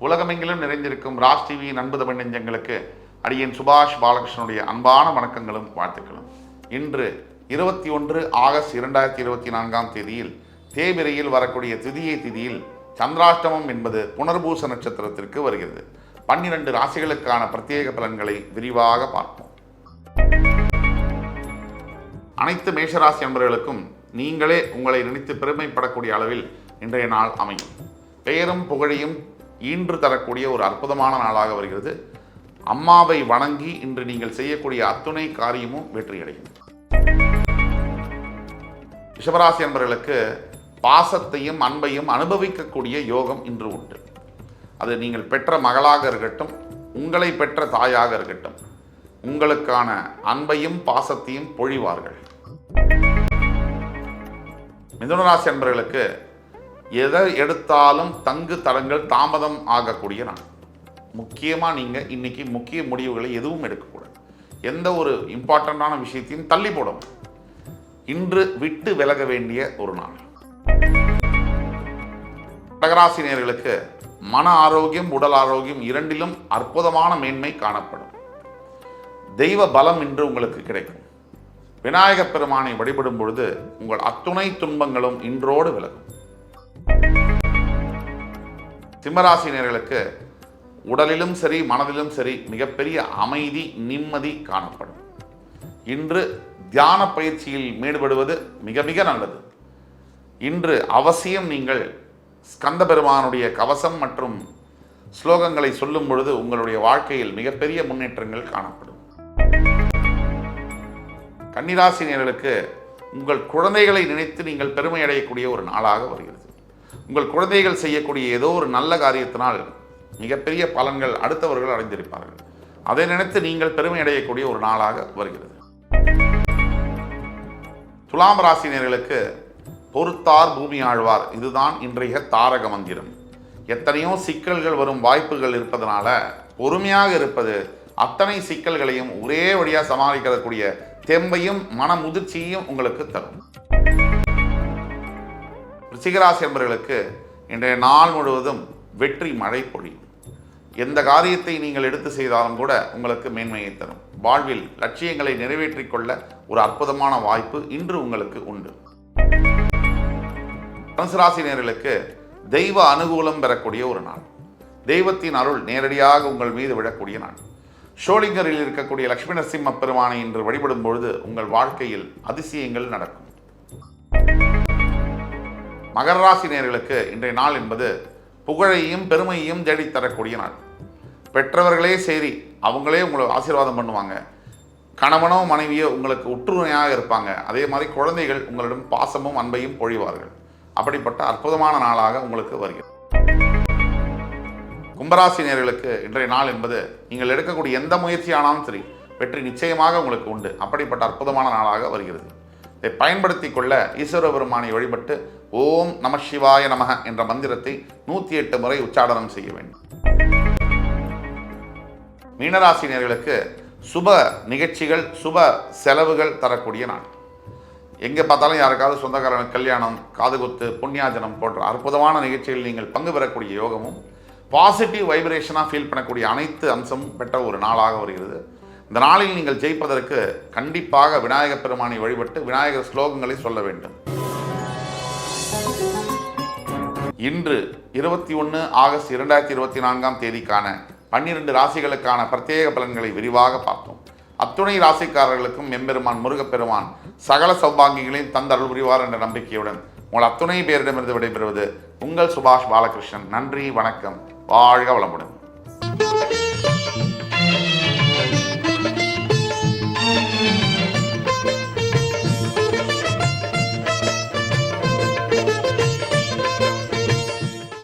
உலகமெங்கிலும் நிறைந்திருக்கும் ராஜ் டிவி நண்பு தமிழ் நெஞ்சங்களுக்கு அடியேன் சுபாஷ் பாலகிருஷ்ணனுடைய அன்பான வணக்கங்களும் வாழ்த்துக்களும். இன்று 21 ஆகஸ்ட் 2024 தேதியில் தேய்பிரையில் வரக்கூடிய திதியில் சந்திராஷ்டமம் என்பது புனர்பூச நட்சத்திரத்திற்கு வருகிறது. 12 ராசிகளுக்கான பிரத்யேக பலன்களை விரிவாக பார்ப்போம். அனைத்து மேஷராசி நண்பர்களுக்கும் நீங்களே உங்களை நினைத்து பெருமைப்படக்கூடிய அளவில் இன்றைய நாள் அமையும். பெயரும் புகழையும் ஈன்று தரக்கூடிய ஒரு அற்புதமான நாளாக வருகிறது. அம்மாவை வணங்கி இன்று நீங்கள் செய்யக்கூடிய அத்துணை காரியமும் வெற்றியடையும். ரிஷபராசி நண்பர்களுக்கு பாசத்தையும் அன்பையும் அனுபவிக்கக்கூடிய யோகம் இன்று உண்டு. அது நீங்கள் பெற்ற மகளாக இருக்கட்டும், உங்களை பெற்ற தாயாக இருக்கட்டும், உங்களுக்கான அன்பையும் பாசத்தையும் பொழிவார்கள். மிதுனராசி நண்பர்களுக்கு எதை எடுத்தாலும் தங்கு தடங்கள் தாமதம் ஆகக்கூடிய நாள். முக்கியமாக நீங்கள் இன்னைக்கு முக்கிய முடிவுகளை எதுவும் எடுக்கக்கூடாது. எந்த ஒரு இம்பார்ட்டண்ட்டான விஷயத்தையும் தள்ளி போடும். இன்று விட்டு விலக வேண்டிய ஒரு நாள். கடகராசினியர்களுக்கு மன ஆரோக்கியம் உடல் ஆரோக்கியம் இரண்டிலும் அற்புதமான மேன்மை காணப்படும். தெய்வ பலம் இன்று உங்களுக்கு கிடைக்கும். விநாயகப் பெருமானை வழிபடும் பொழுது உங்கள் அத்துணை துன்பங்களும் இன்றோடு விலகும். சிம்மராசினியர்களுக்கு உடலிலும் சரி மனதிலும் சரி மிகப்பெரிய அமைதி நிம்மதி காணப்படும். இன்று தியான பயிற்சியில் ஈடுபடுவது மிக மிக நல்லது. இன்று அவசியம் நீங்கள் ஸ்கந்த பெருமானுடைய கவசம் மற்றும் ஸ்லோகங்களை சொல்லும் பொழுது உங்களுடைய வாழ்க்கையில் மிகப்பெரிய முன்னேற்றங்கள் காணப்படும். கன்னிராசினியர்களுக்கு உங்கள் குழந்தைகளை நினைத்து நீங்கள் பெருமை அடையக்கூடிய ஒரு நாளாக வருகிறது. உங்கள் குழந்தைகள் செய்யக்கூடிய ஏதோ ஒரு நல்ல காரியத்தினால் மிகப்பெரிய பலன்கள் அடுத்தவர்கள் அடைந்திருப்பார்கள். அதை நினைத்து நீங்கள் பெருமை அடையக்கூடிய ஒரு நாளாக வருகிறது. துலாம் ராசினியர்களுக்கு பொறுத்தார் பூமி ஆழ்வார், இதுதான் இன்றைய தாரக மந்திரம். எத்தனையோ சிக்கல்கள் வரும் வாய்ப்புகள் இருப்பதனால பொறுமையாக இருப்பது அத்தனை சிக்கல்களையும் ஒரே வழியாக சமாளிக்கக்கூடிய தெம்பையும் மன முதிர்ச்சியையும் உங்களுக்கு தரும். ரிஷிகராசி என்பவர்களுக்கு இன்றைய நாள் முழுவதும் வெற்றி மழை பொழியும். எந்த காரியத்தை நீங்கள் எடுத்து செய்தாலும் கூட உங்களுக்கு மேன்மையை தரும். வாழ்வில் லட்சியங்களை நிறைவேற்றிக் கொள்ள ஒரு அற்புதமான வாய்ப்பு இன்று உங்களுக்கு உண்டு. தனுசு ராசினியர்களுக்கு தெய்வ அனுகூலம் பெறக்கூடிய ஒரு நாள். தெய்வத்தின் அருள் நேரடியாக உங்கள் மீது விழக்கூடிய நாள். ஷோலிங்கரில் இருக்கக்கூடிய லட்சுமி நரசிம்ம பெருமானை இன்று வழிபடும் பொழுது உங்கள் வாழ்க்கையில் அதிசயங்கள் நடக்கும். மகர ராசி நேயர்களுக்கு இன்றைய நாள் என்பது புகழையும் பெருமையையும் தேடித்தரக்கூடிய நாள். பெற்றவர்களே சரி, அவங்களே உங்களை ஆசீர்வாதம் பண்ணுவாங்க. கணவனோ மனைவியோ உங்களுக்கு உற்றுணையாக இருப்பாங்க. அதே மாதிரி குழந்தைகள் உங்களிடம் பாசமும் அன்பையும் பொழிவார்கள். அப்படிப்பட்ட அற்புதமான நாளாக உங்களுக்கு வருகிறது. கும்பராசினியர்களுக்கு இன்றைய நாள் என்பது நீங்கள் எடுக்கக்கூடிய எந்த முயற்சியானாலும் சரி வெற்றி நிச்சயமாக உங்களுக்கு உண்டு. அப்படிப்பட்ட அற்புதமான நாளாக வருகிறது. இதை பயன்படுத்தி கொள்ள ஈஸ்வர பெருமானை வழிபட்டு ஓம் நம சிவாய நமக என்ற மந்திரத்தை 108 முறை உச்சாடனம் செய்ய வேண்டும். மீனராசினியர்களுக்கு சுப நிகழ்ச்சிகள் சுப செலவுகள் தரக்கூடிய நாள். எங்கே பார்த்தாலும் யாருக்காவது சொந்தக்காரனுக்கு கல்யாணம், காதுகுத்து, புண்ணியாஜனம் போன்ற அற்புதமான நிகழ்ச்சிகளில் நீங்கள் பங்கு பெறக்கூடிய யோகமும் பாசிட்டிவ் வைப்ரேஷனாக ஃபீல் பண்ணக்கூடிய அனைத்து அம்சமும் பெற்ற ஒரு நாளாக வருகிறது. இந்த நாளில் நீங்கள் ஜெயிப்பதற்கு கண்டிப்பாக விநாயகப் பெருமானை வழிபட்டு விநாயகர் ஸ்லோகங்களை சொல்ல வேண்டும். இன்று 21 ஆகஸ்ட் 2024 தேதிக்கான 12 ராசிகளுக்கான பிரத்யேக பலன்களை விரிவாக பார்த்தோம். அத்துணை ராசிக்காரர்களுக்கும் எம்பெருமான் முருகப்பெருமான் சகல சௌபாகியங்களையும் தந்தருள் புரிவார் என்ற நம்பிக்கையுடன் உங்கள் அத்துணை பேரிடமிருந்து விடைபெறுவது உங்கள் சுபாஷ் பாலகிருஷ்ணன். நன்றி, வணக்கம், வாழ்க வளமுடன்.